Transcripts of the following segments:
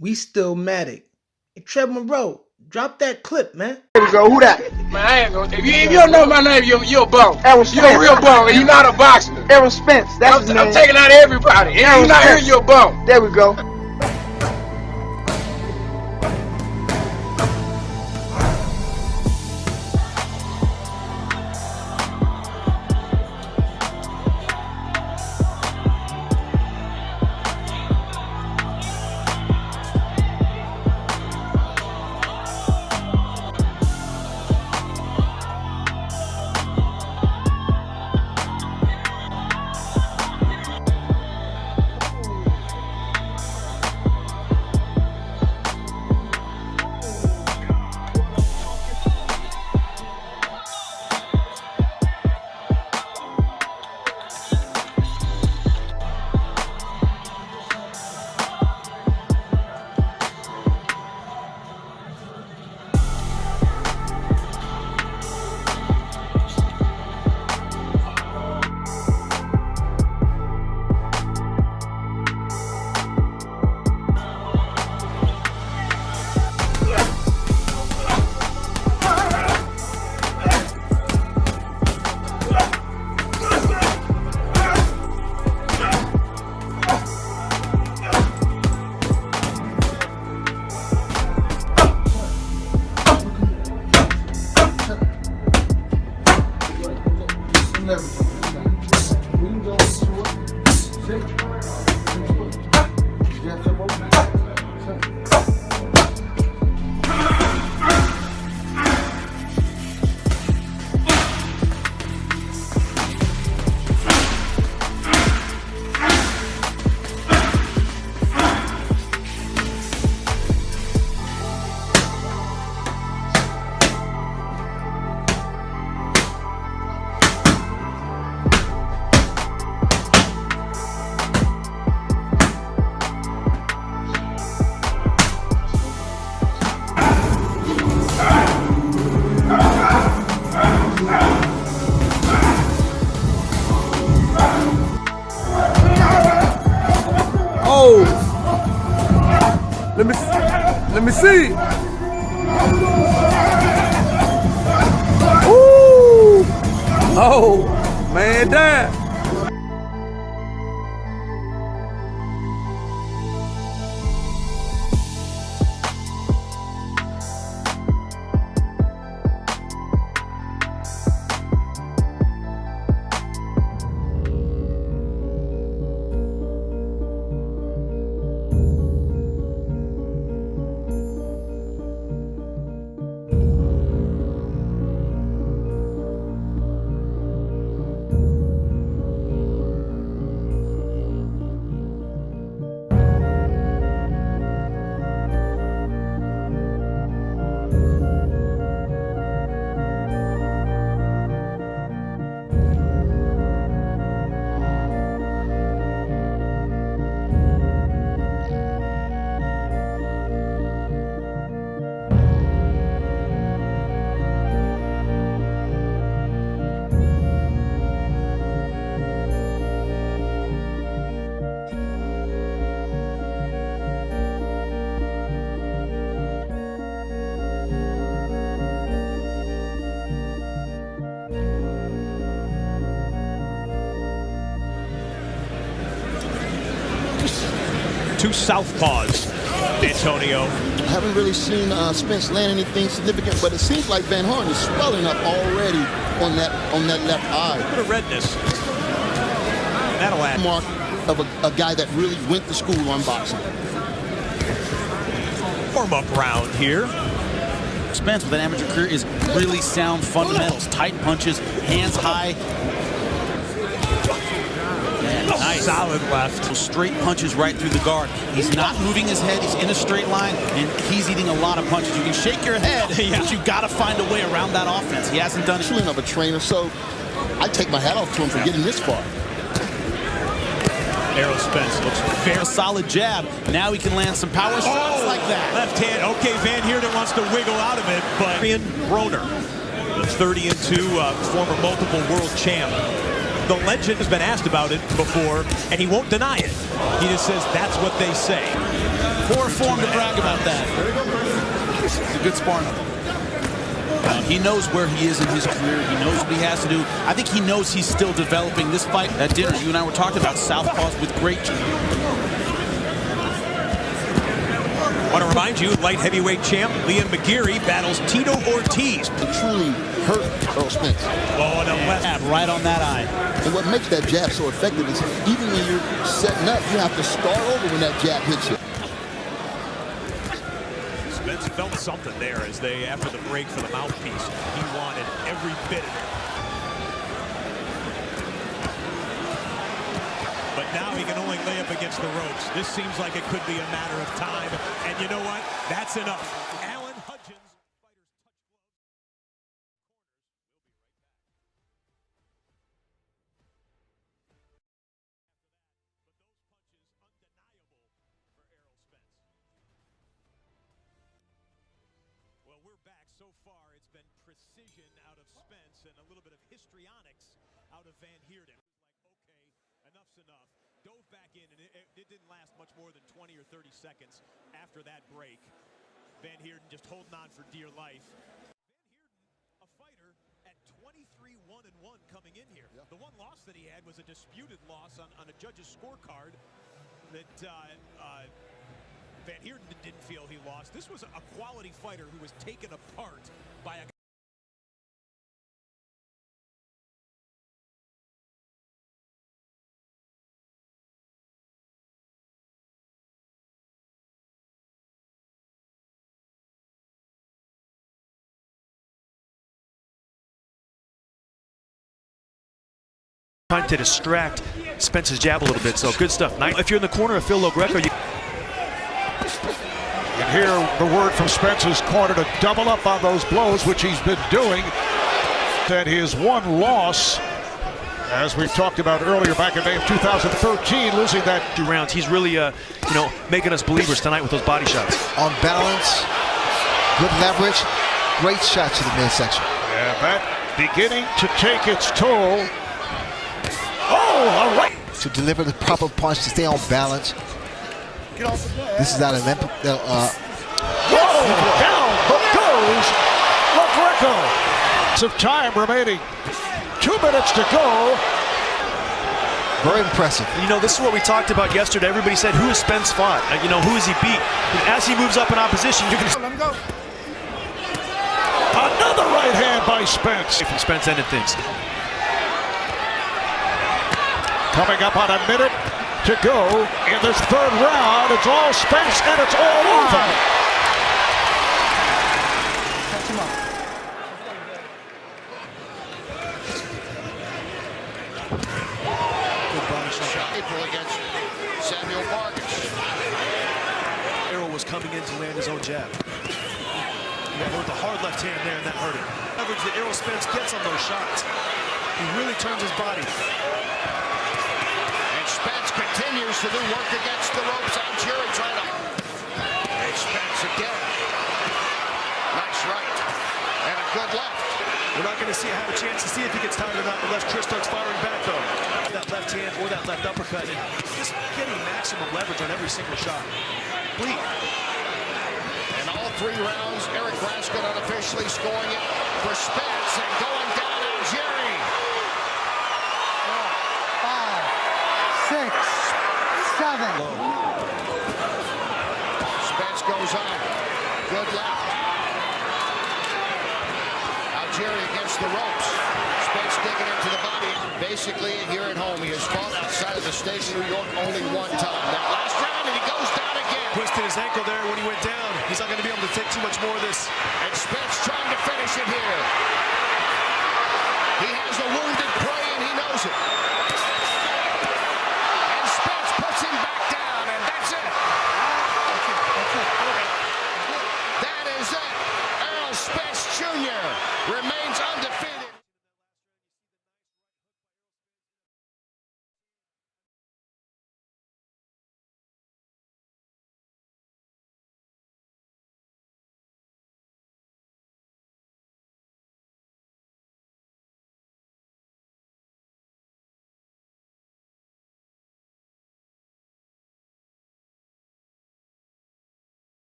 We still Matic. Hey, Trev Monroe, drop that clip, man. There we go. Who that? Man, I ain't gonna. If you don't know my name, you're a bum. Errol Spence. You're a real bum, and you're not a boxer. Errol Spence. That's his name. I'm taking out everybody. And you're not here, you're a bum. There we go. Oh, let me see. Ooh. Oh, man, damn. Two southpaws, Antonio. I haven't really seen Spence land anything significant, but it seems like Van Horn is swelling up already on that left eye. A bit of redness. That'll add. Mark of a guy that really went to school on boxing. Warm-up round here. Spence with an amateur career is really sound fundamentals. Tight punches, hands high. Nice. Solid left. Straight punches right through the guard. He's not moving his head. He's in a straight line, and he's eating a lot of punches. You can shake your head, yeah, but you've got to find a way around that offense. He hasn't done it. Of a trainer, so I take my hat off to him for getting this far. Errol Spence looks A solid jab. Now he can land some power shots like that. Left hand. Okay, Van Heerden wants to wiggle out of it, but Broner, the 30-2 former multiple world champ. The legend has been asked about it before, and he won't deny it. He just says that's what they say. Poor form to brag about that. It's a good sparring. He knows where he is in his career. He knows what he has to do. I think he knows he's still developing. This fight at dinner, you and I were talking about southpaws with great. I want to remind you, light heavyweight champ Liam McGeary battles Tito Ortiz. It truly hurt Errol Spence. Oh, and a left Jab right on that eye. And what makes that jab so effective is even when you're setting up, you have to start over when that jab hits you. Spence felt something there as they, after the break for the mouthpiece, he wanted every bit of it. But now he can only lay up against the ropes. This seems like it could be a matter of time. And you know what? That's enough. Alan Hudgens. Well, we're back. So far, it's been precision out of Spence and a little bit of histrionics out of Van Heerden. Like, okay, enough's enough. Dove back in, and it didn't last much more than 20 or 30 seconds after that break. Van Heerden just holding on for dear life. Van Heerden, a fighter at 23-1-1 coming in here. Yeah. The one loss that he had was a disputed loss on a judge's scorecard that Van Heerden didn't feel he lost. This was a quality fighter who was taken apart by a trying to distract Spence's jab a little bit, so good stuff. If you're in the corner of Phil LoGreco, you and hear the word from Spence's corner to double up on those blows, which he's been doing. That his one loss, as we've talked about earlier, back in May of 2013, losing that 2 rounds. He's really, making us believers tonight with those body shots. On balance, good leverage, great shots to the midsection. And that beginning to take its toll. Oh, all right. To deliver the proper punch, to stay on balance. This is not an down goes LoGreco. Of time remaining. 2 minutes to go. Very impressive. This is what we talked about yesterday. Everybody said, who has Spence fought? Who has he beat? And as he moves up in opposition, you're going to... Let him go. Another right hand by Spence. From Spence ended things. Coming up on a minute to go in this 3rd round. It's all Spence and it's all over. Catch him up. Good body shot. April against Samuel Vargas. Errol was coming in to land his own jab. With the hard left hand there, and that hurt him. Leverage that Errol Spence gets on those shots. He really turns his body. Spence continues to do work against the ropes. Algieri trying to... And Spence again. Nice right. And a good left. We're not going to have a chance to see if he gets tired or not unless Chris starts firing back, though. That left hand or that left uppercut. And just getting maximum leverage on every single shot. Bleed. And all 3 rounds, Eric Raskin unofficially scoring it for Spence and going down Algieri. 6, 7. Spence goes on. Good left. Algieri against the ropes. Spence digging into the body. Basically, here at home, he has fought outside of the state of New York only 1 time. That last round, and he goes down again. Twisted his ankle there when he went down. He's not going to be able to take too much more of this. And Spence trying to finish it here. He has a wounded prey, and he knows it. Spence Jr. remains undefeated.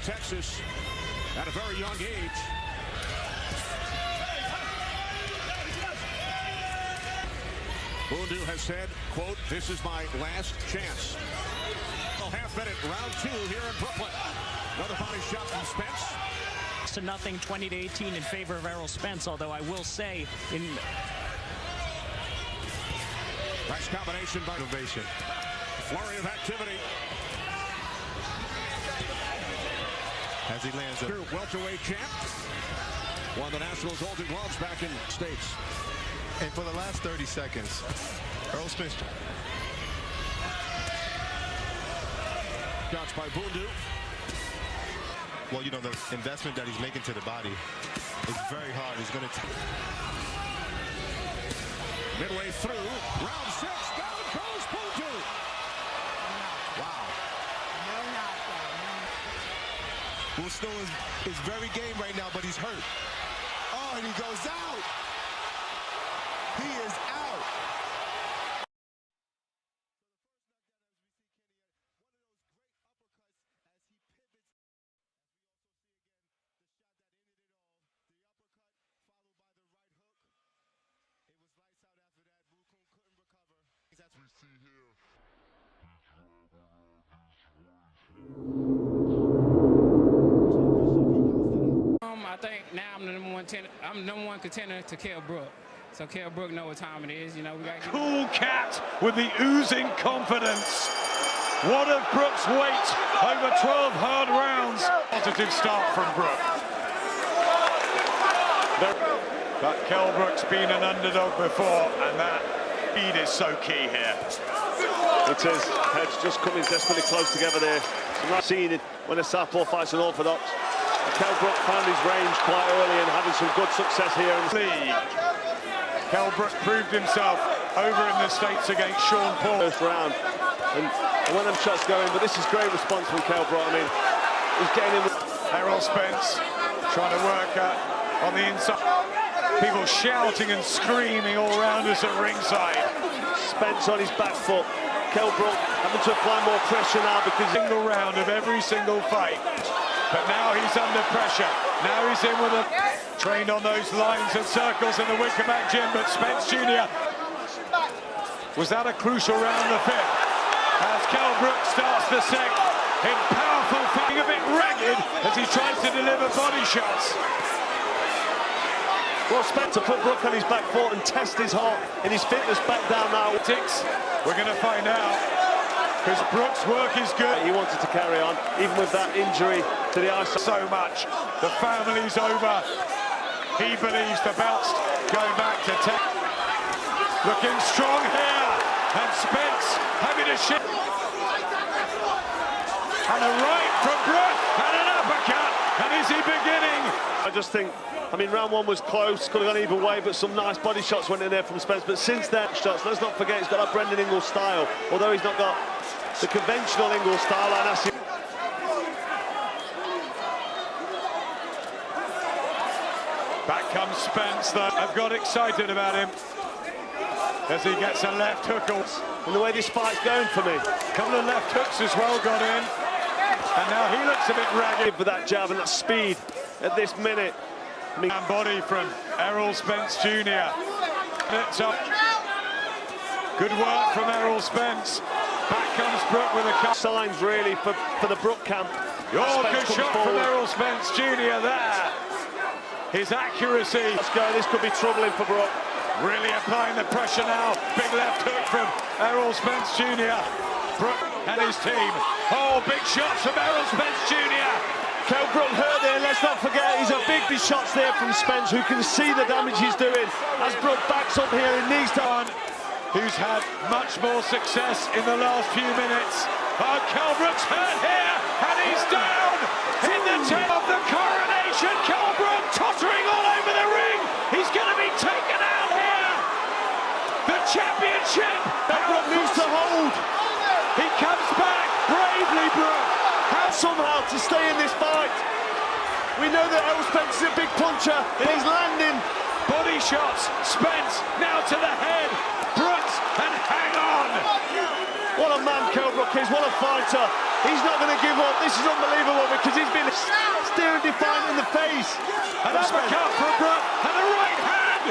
Texas at a very young age. Bundu has said, quote, "This is my last chance." Half minute, round 2 here in Brooklyn. Another body shot from Spence. 0-0, 20-18 in favor of Errol Spence, although I will say in... Nice combination by Ovation. Flurry of activity. As he lands a welterweight champ. Won the Nationals Golden Gloves back in States. And for the last 30 seconds, Errol Spence. Shots by Bundu. Well, you know, the investment that he's making to the body is very hard. He's going to... Midway through, round 6, down goes Bundu. Wow. Will Snow is very game right now, but he's hurt. Oh, and he goes out. He is out. I think now I'm the number one contender to Kell Brook. So Kell Brook know what time it is. You know, we got cool cat with the oozing confidence. What of Brook's weight over 12 hard rounds? Positive start from Brook. But Kell Brook's been an underdog before, and that speed is so key here. It is. Heads just coming desperately close together there. I've seen it when a southpaw fights an orthodox. Kell Brook found his range quite early and having some good success here in the league. Kell Brook proved himself over in the States against Sean Paul. First round. And when them shots going, but this is great response from Kell Brook. I mean, he's getting in. Errol Spence trying to work on the inside. People shouting and screaming all around us at ringside. Spence on his back foot. Kell Brook having to apply more pressure now because single round of every single fight. But now he's under pressure. Now he's in with a trained on those lines and circles in the Wickerback gym, but Spence Jr. Was that a crucial round, the 5th? As Kell Brook starts the 2nd in powerful fighting, a bit ragged as he tries to deliver body shots. Well, Spence to put Brook on his back foot and test his heart and his fitness back down now. We're going to find out. Because Brook's work is good. He wanted to carry on, even with that injury to the eye. So much. The family's over. He believes the belt's going back to 10. Looking strong here. And Spence having a shit. And a right from Brook. And an uppercut. And is he beginning? I just think, I mean, round 1 was close. Could have gone either way, but some nice body shots went in there from Spence. But since that shots, let's not forget, he's got that Brendan Ingle style. Although he's not got the conventional Ingle style, and that's it. Back comes Spence, though. I've got excited about him as he gets a left hook. And the way this fight's going for me. A couple of left hooks as well got in. And now he looks a bit ragged. For that jab and that speed at this minute. And body from Errol Spence Jr. It's up. Good work from Errol Spence. Back comes Brook with a cut. Signs really for the Brook camp. Oh, good shot from Errol Spence Jr. there. His accuracy. Let's go. This could be troubling for Brook. Really applying the pressure now. Big left hook from Errol Spence Jr. Brook and his team. Oh, big shots from Errol Spence Jr. Kell Brook hurt there. Let's not forget he's a big shots there from Spence, who can see the damage he's doing. As Brook backs up here, he needs to. Who's had much more success in the last few minutes. Oh, Kell Brook's hurt here, and he's down in the tail of the coronation. Kell Brook tottering all over the ring. He's going to be taken out here. The championship. Brook needs to hold. He comes back bravely, Brook. How somehow to stay in this fight. We know that Errol Spence is a big puncher, and he's landing. Body shots. Spence now to the head. Brooks, and hang on. What a man Kell Brook Marquez, what a fighter. He's not going to give up. This is unbelievable because he's been staring defiant in the face. An uppercut from Brook and a right hand.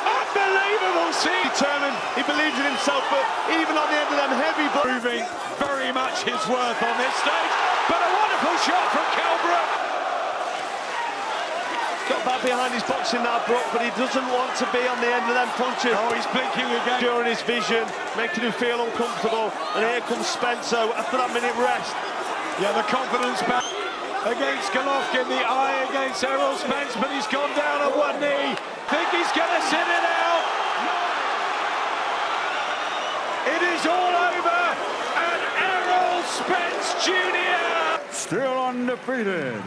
Unbelievable. See, Determined. He believes in himself, but even on the end of them heavy blows. Proving very much his worth on this stage. But a wonderful shot from Kell Brook. Got back behind his boxing now, Brook, but he doesn't want to be on the end of them punches. Oh, he's blinking again. During his vision, making him feel uncomfortable. And here comes Spence after that minute rest. Yeah, the confidence back against Golovkin, the eye against Errol Spence, but he's gone down on one knee. Think he's going to sit it out. It is all over, and Errol Spence Jr. Still undefeated,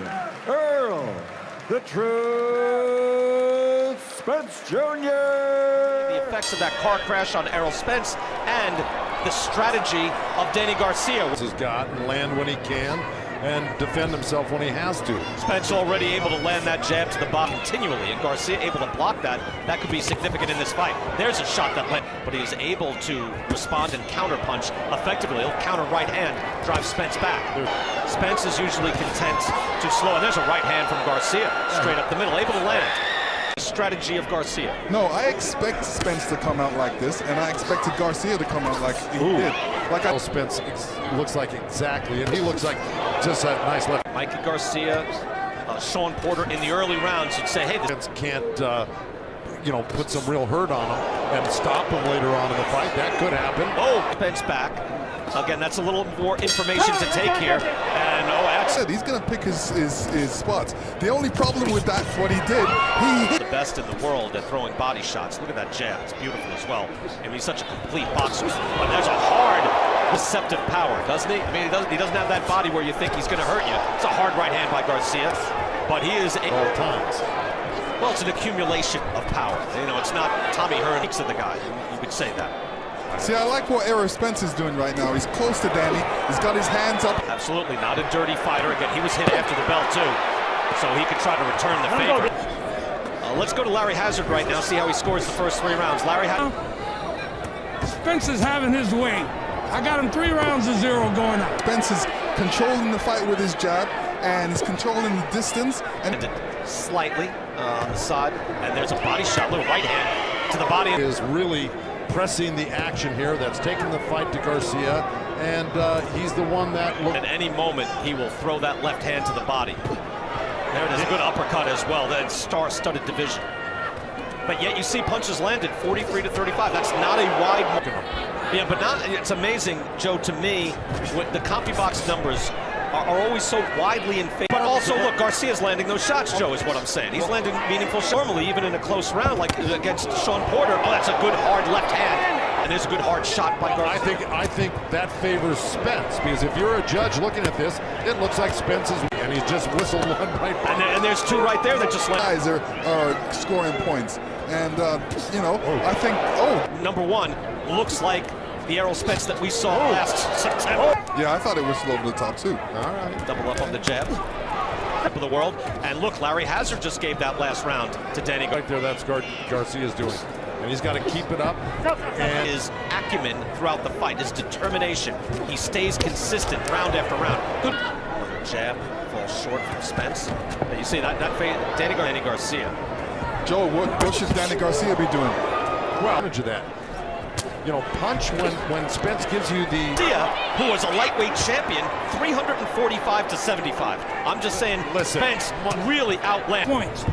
Errol, the Truth Spence Jr. The effects of that car crash on Errol Spence and the strategy of Danny Garcia. Has got and land when he can and defend himself when he has to. Spence already able to land that jab to the body continually, and Garcia able to block that. That could be significant in this fight. There's a shot that went, but he is able to respond and counterpunch effectively. He'll counter right hand, drive Spence back. Spence is usually content to slow, and there's a right hand from Garcia, straight up the middle, able to land. Strategy of Garcia. No, I expect Spence to come out like this, and I expected Garcia to come out like he did. Like Spence looks like exactly, and he looks like just that nice left. Mikey Garcia, Sean Porter in the early rounds would say, hey, this can't, put some real hurt on him and stop him later on in the fight. That could happen. Oh, Spence back. Again, that's a little more information to take here. And he's going to pick his spots. The only problem with that, what he did, he hit the best in the world at throwing body shots. Look at that jab. It's beautiful as well. I mean, he's such a complete boxer. But there's a hard, deceptive power, doesn't he? I mean, he doesn't have that body where you think he's going to hurt you. It's a hard right hand by Garcia. But he is all times. Well, it's an accumulation of power. You know, it's not Tommy Hearn of the guy. You could say that. See, I like what Errol Spence is doing right now. He's close to Danny. He's got his hands up. Absolutely not a dirty fighter. Again, he was hit after the bell, too. So he could try to return the favor. Let's go to Larry Hazard right now, see how he scores the first 3 rounds. Larry Hazard. Spence is having his way. I got him 3 rounds to 0 going up. Spence is controlling the fight with his jab, and he's controlling the distance. And slightly on the side, and there's a body shot, little right hand to the body. Is really pressing the action here. That's taking the fight to Garcia, and he's the one that at any moment he will throw that left hand to the body. There it is, a good uppercut as well. That star-studded division. But yet you see punches landed 43 to 35. That's not a wide margin. Yeah, but not. It's amazing, Joe, to me, the CompuBox numbers are always so widely in favor. But also, look, Garcia's landing those shots, Joe, is what I'm saying. He's landing meaningful shots. Normally, even in a close round, like against Sean Porter, oh, that's a good hard left hand. And there's a good hard shot by Garcia. I think that favors Spence, because if you're a judge looking at this, it looks like Spence is, and he's just whistled one right by. And there's 2 right there that just guys are scoring points. And, I think, number 1 looks like the Errol Spence that we saw last September. Yeah, I thought it whistled over the top, too. All right. Double up on the jab. Of the world. And look, Larry Hazard just gave that last round to Danny. Right there, that's Garcia's doing. And he's got to keep it up. And his acumen throughout the fight, his determination. He stays consistent round after round. Good. Another jab falls short from Spence. And you see that Danny Garcia. Joe, what should Danny Garcia be doing? Well, advantage of that. Punch when Spence gives you the... Garcia, who was a lightweight champion, 345 to 75. I'm just saying, listen, Spence really outlanded points.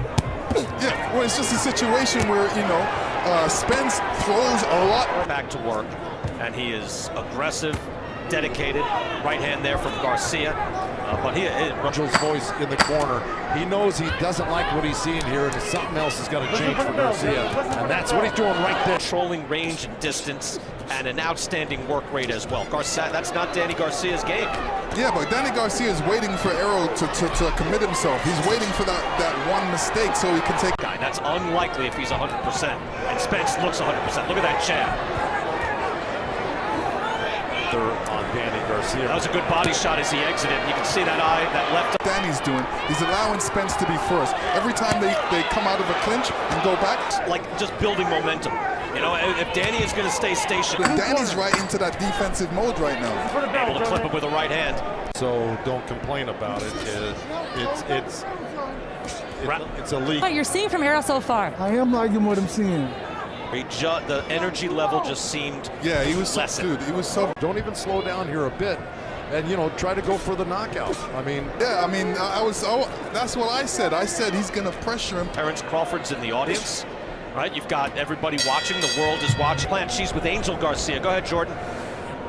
Yeah, well, it's just a situation where, Spence throws a lot. Back to work, and he is aggressive, dedicated. Right hand there from Garcia. But Russell's voice in the corner. He knows he doesn't like what he's seeing here, and something else has got to change for Garcia. And that's what he's doing right there. Controlling range and distance, and an outstanding work rate as well. That's not Danny Garcia's game. Yeah, but Danny Garcia is waiting for Errol to commit himself. He's waiting for that one mistake so he can take. That's unlikely if he's 100%. And Spence looks 100%. Look at that jab. On Danny Garcia. That was a good body shot as he exited. You can see that eye, that left. Danny's doing, he's allowing Spence to be first. Every time they come out of a clinch and go back. Like just building momentum. You know, if Danny is going to stay stationary. Danny's right into that defensive mode right now. Able to clip him with a right hand. So don't complain about it. It's elite. What you're seeing from Errol so far? I am liking what I'm seeing. The energy level just seemed he was lessened. He was so. Don't even slow down here a bit, and try to go for the knockout. I mean, that's what I said. I said he's gonna pressure him. Terrence Crawford's in the audience, right? You've got everybody watching. The world is watching. She's with Angel Garcia. Go ahead, Jordan.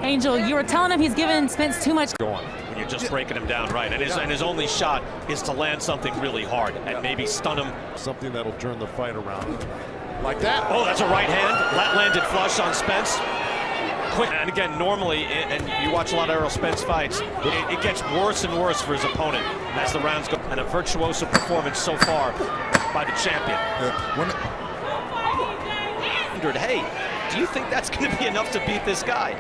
Angel, you were telling him he's giving Spence too much. Go on. When you're just breaking him down, right? And his only shot is to land something really hard and maybe stun him. Something that'll turn the fight around. Like that. Oh, that's a right hand. That landed flush on Spence. Quick. And again, normally, and you watch a lot of Errol Spence fights, it gets worse and worse for his opponent as the rounds go. And a virtuoso performance so far by the champion. Hey, do you think that's going to be enough to beat this guy?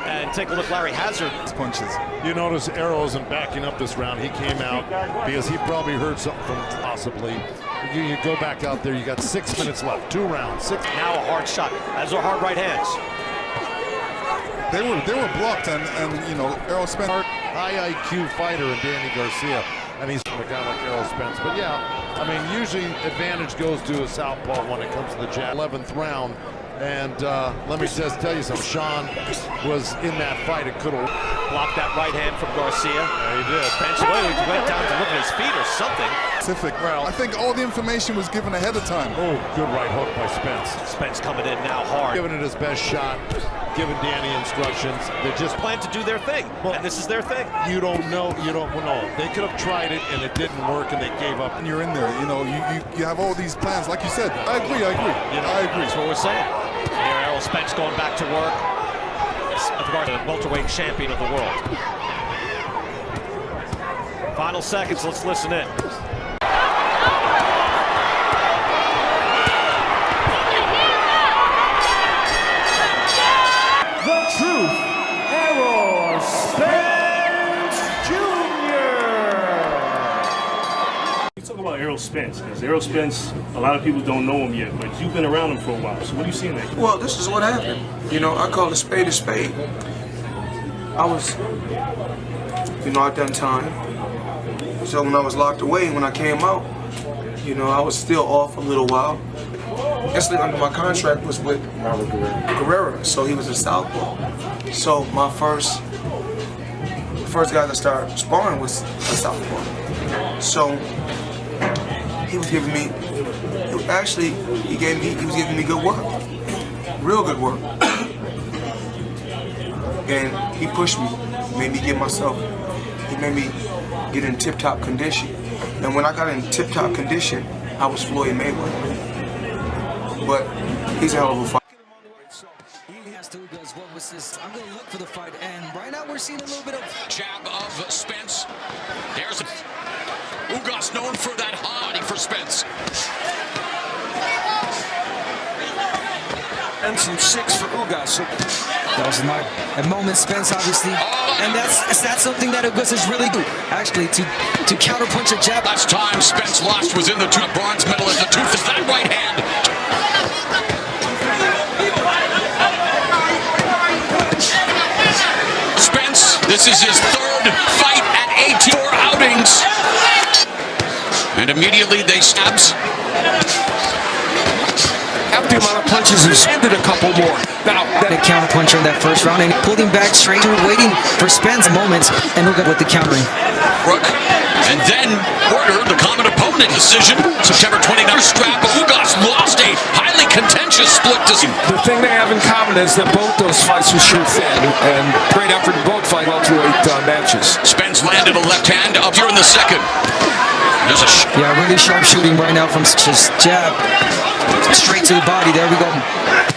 And take a look, Larry Hazard. Punches. You notice Errol isn't backing up this round. He came out because he probably heard something from possibly. You go back out there, you got 6 minutes left. 2 rounds. 6. Now a hard shot. Those are hard right hands. They were blocked, and Errol Spence. High IQ fighter in Danny Garcia, and he's a guy like Errol Spence. But yeah, I mean, usually advantage goes to a southpaw when it comes to the jab. 11th round. And let me just tell you something. Sean was in that fight. It could have blocked that right hand from Garcia. Yeah, he did. Spence went down to look at his feet or something. Well, I think all the information was given ahead of time. Oh, good right hook by Spence. Spence coming in now hard. Giving it his best shot. Giving Danny instructions. They just plan to do their thing, and this is their thing. You don't know. They could have tried it, and it didn't work, and they gave up. And you're in there. You have all these plans. Like you said, I agree. I agree. That's what we're saying. Here, Errol Spence going back to work. The welterweight champion of the world. Final seconds, let's listen in. The truth, Errol Spence Jr. You talk about Errol Spence, because Errol Spence, a lot of people don't know him yet, but you've been around him for a while, so what are you seeing there? Well, this is what happened. I call a spade a spade. I was, I've done time. So when I was locked away, when I came out, I was still off a little while. Instantly under my contract was with Guerrero, so he was a southpaw. So my first guy that started sparring was a southpaw. So he was giving me, he was giving me good work, real good work. And he pushed me, made me get in tip-top condition. And when I got in tip-top condition, I was Floyd Mayweather. But he's a hell of a fighter. He has to does what was this? I'm going to look for the fight, and right now we're seeing a little bit of jab of Spence. There's Ugas known for that body for Spence. and some 6 for Ugas. So that was a moment, Spence, obviously, and that's something that Ugas is really good, actually, to counterpunch a jab. Last time Spence lost was in the bronze medal as the tooth is that right hand. Spence, this is his 3rd fight at 18 outings, and immediately they stabs. After the amount of punches, he's landed a couple more. Now, that counterpuncher in that first round, and he pulled him back straight, waiting for Spence moments, and Ugas with the countering. Brooke, and then Porter, the common opponent decision, September 29th strap. Ugas lost a highly contentious split decision. The thing they have in common is that both those fights were sure thin, and great effort in both fight welterweight matches. Spence landed a left hand up here in the 2nd. Yeah, really sharp shooting right now from just jab. Straight to the body. There we go.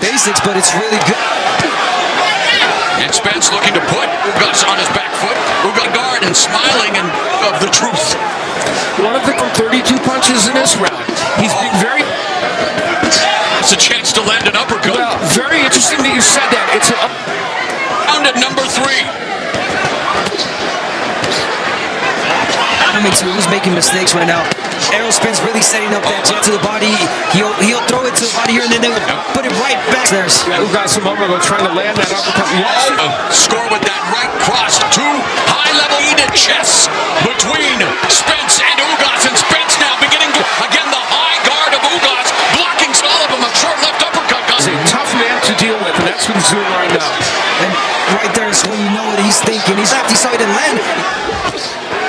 Basics, but it's really good. And Spence looking to put Ugas on his back foot. Ugas guard and smiling and of the truth. One of the 32 punches in this round. He's been very... It's a chance to land an uppercut. Well, very interesting that you said that. It's a round at number 3. I mean, too, he's making mistakes right now. Errol Spence really setting up that jab to the body. He'll throw it to the body here, and then they'll put it right back. There's Ugas a moment ago trying to land that uppercut. Score with that right cross. Two high-level heated chests between Spence and Ugas. And Spence now beginning to, again, the high guard of Ugas, blocking all of them. A short left uppercut. He's a tough man to deal with, and that's what he's doing right now. And right there is when you know what he's thinking. He's left, he saw it and land.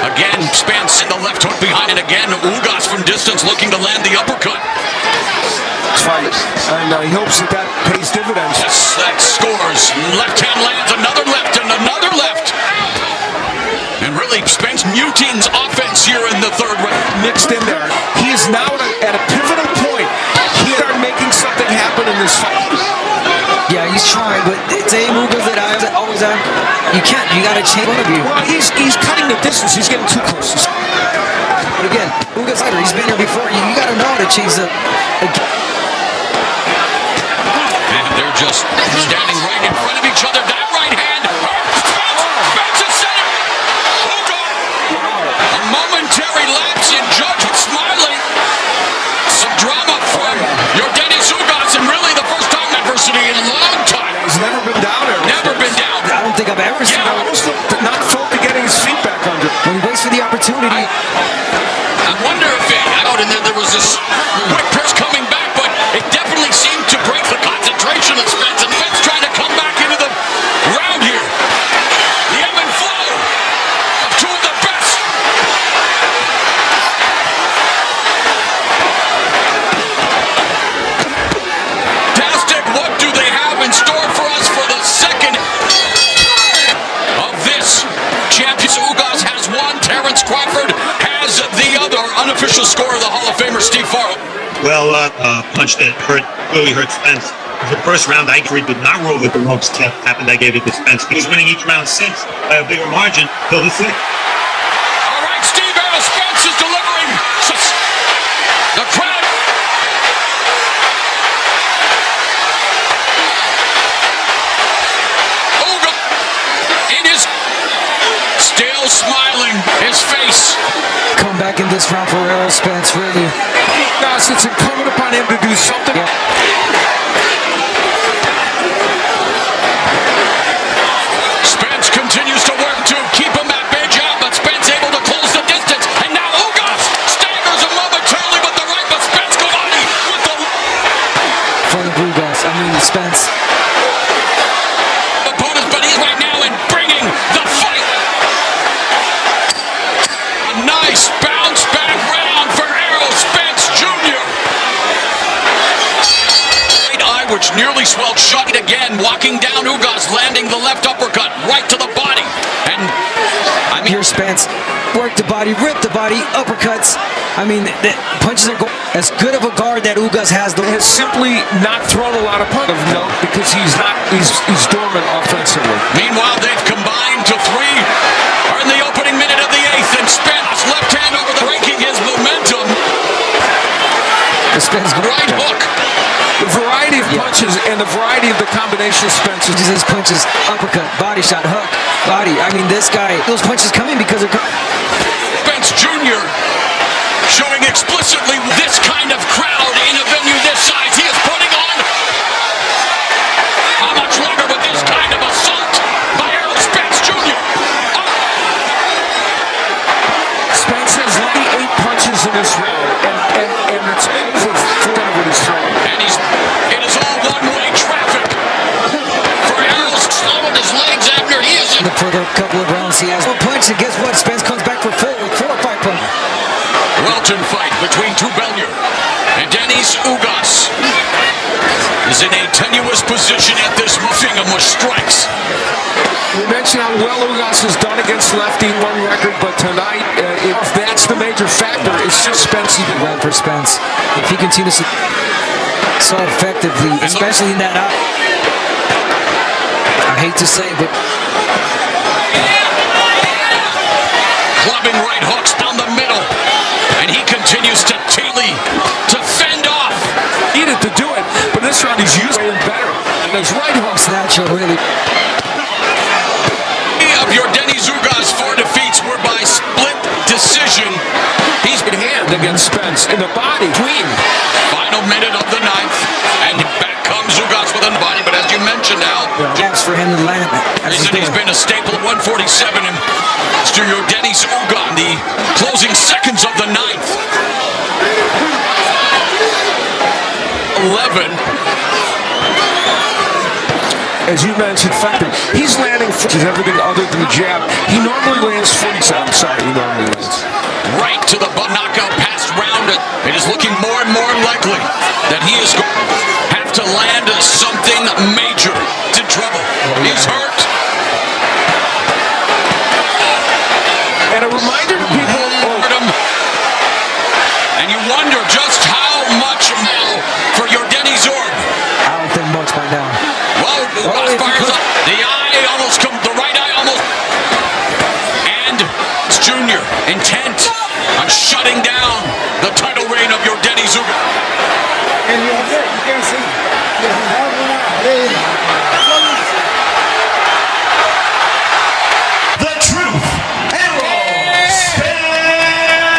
Again, Spence in the left hook behind, and again, Ugas from distance looking to land the uppercut. Fight, and he hopes that pays dividends. Yes, that scores. Left hand lands, another left, and another left. And really, Spence mutines offense here in the third round. Mixed in there. He is now at a pivotal point. He started making something happen in this fight. Yeah, he's trying, but it's a Ugas that I always have. You can't. You got to change one of you. Well, he's cutting the distance. He's getting too close. But again, Ugas fighter. He's been here before. You got to know how to change the. And they're just standing right in front of each other. That right hand. Spence is center. A momentary lapse in judgment. Smiling. Some drama from your Dennis Ugas, and really the first time adversity in a long time. He's never been down there. Never been down. I don't think I've ever seen him. Almost not full to getting his feet back under. When he waits for the opportunity. I wonder if it out, and then there was this quick press coming back, but it definitely seemed to break the concentration of Spence, and Spence trying to come back into the round here. The ebb and flow of two of the best. Fantastic. What do they have in store for us for the second of this championship? Ugas has one. Terrence Crawford has the other. Unofficial score of the Hall of Famer Steve Farrell. Well, punch that clearly hurt Spence. The first round, I did not roll with the ropes. Happened, I gave it to Spence. He was winning each round since by a bigger margin till the sixth. All right, Steve Errol Spence is delivering. The crowd. Ugas in his still smiling, his face. Come back in this round for Errol Spence, really. Guys, it's incumbent upon him to do something. Yeah. Spence continues to work to keep him at bay jab, but Spence able to close the distance. And now Ugas staggers him momentarily with the right, but Spence goes on with the Front of Ugas, Spence. Opponents, but he's right now in bringing the fight. A nice bounce back round for Errol Spence Jr. Right eye, which nearly swelled shut again, walking down Ugas, landing the left uppercut right to the body. And Here's Spence. Work the body, rip the body, uppercuts. I mean, the punches are going. As good of a guard that Ugas has simply not thrown a lot of punches. No, because he's dormant offensively. Meanwhile, they've combined to three. Are in the opening minute of the eighth, and Spence left hand over the breaking his momentum. Right hook. The variety of punches and the variety of the combination of Spence's. His punches, uppercut, body shot, hook, body. I mean, this guy, those punches coming because of Spence Jr. showing explicitly this kind of crowd in a venue this size. He is putting on how much longer with this kind of assault by Errol Spence Jr. Spence has 98 punches in this round, and it's over 4 of his throwing. And it is all one-way traffic for Errol. Slowing his legs after he is in. For the couple of rounds he has one punch, and guess what? Spence comes back for 4 or 5 punches. Welton fight between Bellier and Dennis Ugas is in a tenuous position at this moving him with strikes. We mentioned how well Ugas has done against lefty, one record, but tonight, if that's the major factor, it's just Spence. Round for Spence. If he continues to so effectively, especially in that out. I hate to say, but clubbing right hooks down the middle, and he continues to fend off. Needed to do it, but this round he's using it better. And those right hooks natural, really. Of your Dennis Ugas 4 defeats were by split decision. He's in hand. land against Spence in the body. Final minute of the ninth, and back comes Ugas with a body. But as you mentioned now, chance for him to land. He's been a staple at 147, and Mr. Yordenis Ugas in the closing seconds of the ninth. 11. As you mentioned, he's landing for everything other than the jab. He normally lands 47. Sorry, he normally lands. Right to the knockout pass round. It is looking more and more likely that he is going to have to land something major. He's in trouble. He's hurt. And a reminder to people. And you wonder just how much now for Yordenis Ugas. I don't think much by now. Well, Ugas fires up. The eye almost comes. The right eye almost. And it's Junior intent.